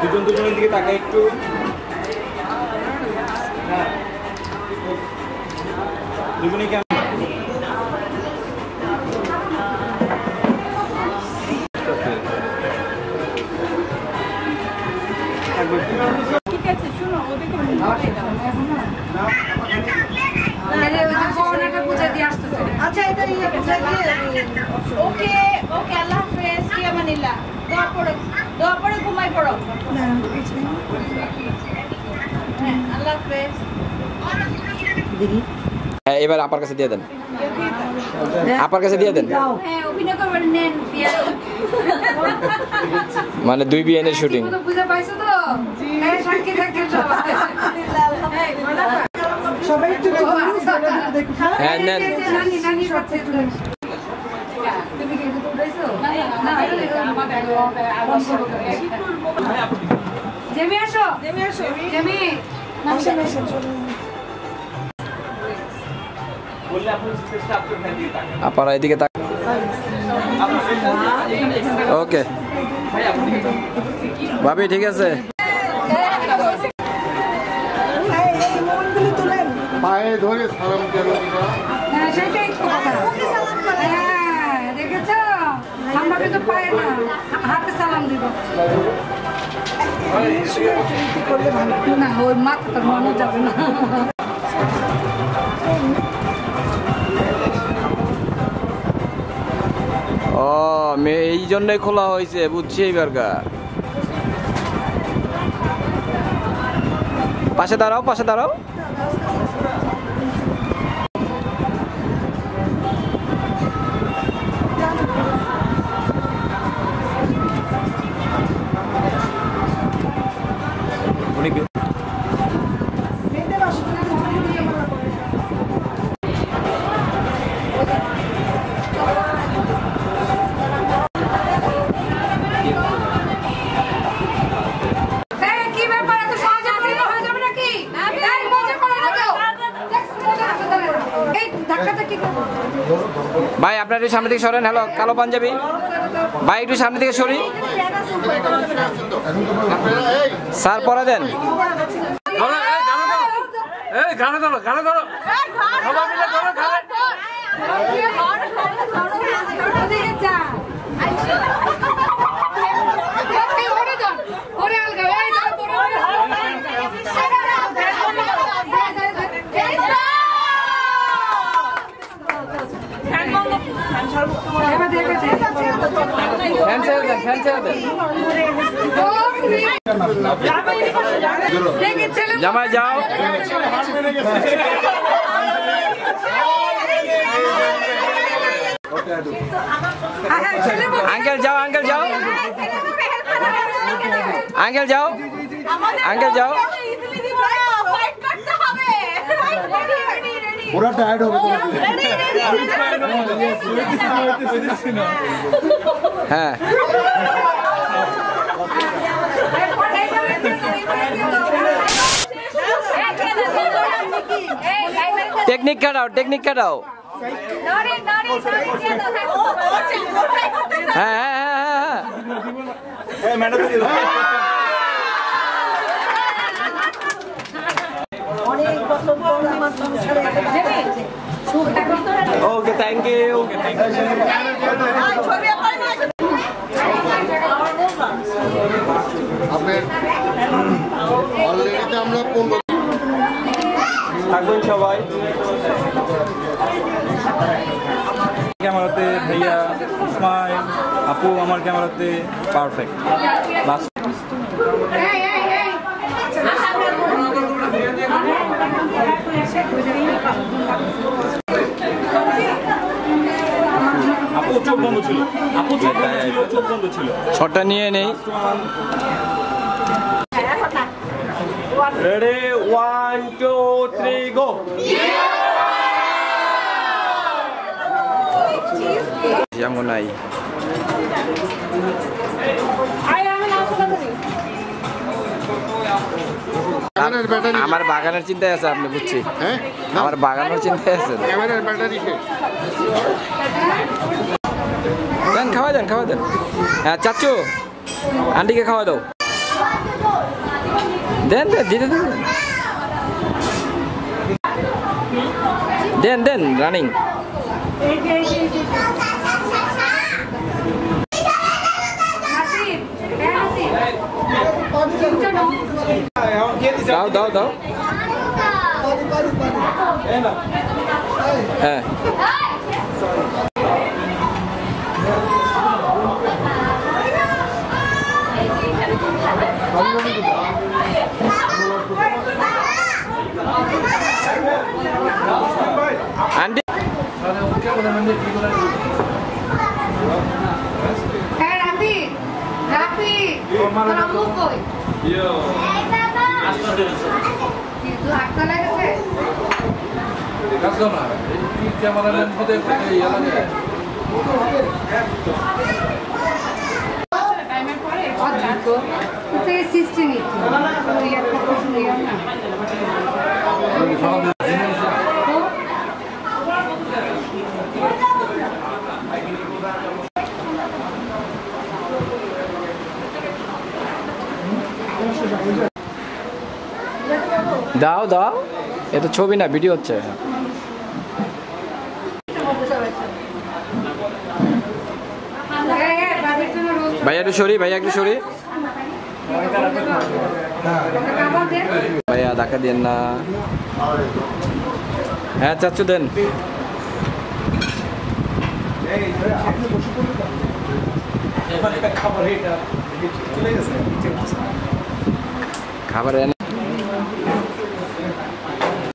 দুজন দুজনের দিকে তাকাই একটু। দুজনে কেমন? ঠিক আছে শুনো ওদেরকে আচ্ছা এটা ওকে ওকে আল্লাহ হাফেজ কি আমানিল্লাহ দোয়া পড়ে ঘুমাই পড়ো হ্যাঁ আল্লাহ হাফেজ দিদি এবার আপার কাছে দিয়ে দেন আপার কাছে দিয়ে দেন হ্যাঁ অভিনয় করবেন নেন মানে 2 বিএনের শুটিং বুঝে পাইছো তো হ্যাঁ সাক্ষী থাকতে সবাই একটু হ্যাঁ নেন নানি নানি পাচ্ছে তুমি কি দুটো উঠাইছো না জেমি আসো জেমি আপারা এদিকে তাক ওকে ভাবি ঠিক আছে পায়ে ধরে সালাম দিল হ্যাঁ সেটাই তো কথা হ্যাঁ দেখেছো আমরা কিন্তু পায়ে না হাতে সালাম দিব না ওই মাথা মনে যাবে না ও এই জন্যই খোলা হয়েছে বুঝছি এইবার পাশে দাঁড়াও পাশে দাঁড়াও ভাই আপনার একটু সামনে থেকে সরেন হ্যালো কালো পাঞ্জাবি ভাই একটু সামনে থেকে সরি স্যার পরে দেন জামাই যাও আঙ্কেল যাও আঙ্কেল যাও আঙ্কেল যাও আঙ্কেল যাও পুরো টায়ার্ড হবে হ্যাঁ টেকনিক কাটাও হ্যাঁ হ্যাঁ ওকে থ্যাংক ইউ অলরেডি আমরা 15 থাকবেন সবাই ক্যামেরাতে ভাইয়া ইসমাইল আপু আমার ক্যামেরাতে পারফেক্ট লাস্ট আপু চোখ বন্ধ ছিল শটটা নিয়ে নেই রেডি 1 2 3 গো যেমন নাই আমার বাগানের চিন্তায় আছে আপনি বুঝছি হ্যাঁ আমার বাগানের চিন্তায় আছে ক্যামেরার ব্যাটারি শেষ দেন খাওয়া দেন হ্যাঁ চাচ্চু আন্টিকে খাওয়া দাও দেন দেন দিতে দেন দেন দেন রানিং দাও দাও দাও হ্যাঁ আন্টি হ্যাঁ রাফি রাফি তোর আম্মু কই কিন্তু হাঁটতে লাগছে টাইমের পরে কোথায় সিস্টেম দাও দাও এ তো ছবি না ভিডিও হচ্ছে ভাইয়া একটু সরি ভাইয়া একটু সরি ভাইয়া ধাক্কা দেন না হ্যাঁ চাচ্ছু দেন খাবার এনে